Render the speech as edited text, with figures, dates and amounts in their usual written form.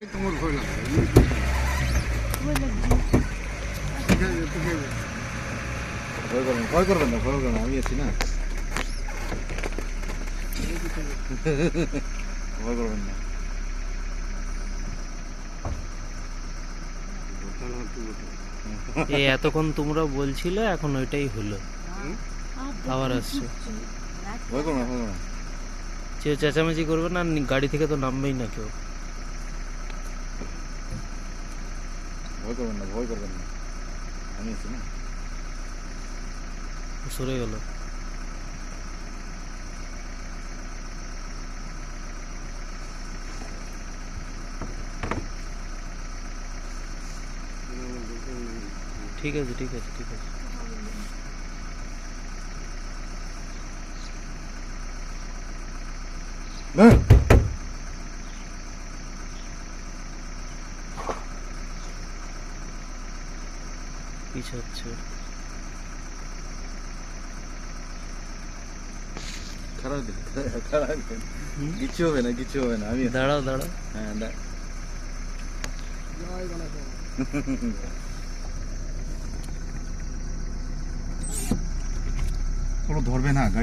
তোমার ভয় লাগে ভয় করবেন না আমি আছি না ভয় করবেন না এই এতক্ষণ তোমরা বলছিলে এখন ওইটাই হলো আবার আসছে ভয় করবেন না কেউ চেঁচামেচি করবে না গাড়ি থেকে তো নামবেই না কেউ ভয় করবেন না আমি আছি না সরে গেল ঠিক আছে ঠিক আছে ঠিক আছে না পিছাচ্ছে খারাপ কিছু হবে না আমি দাঁড়াও হ্যাঁ কোনো ধরবে না গাড়ি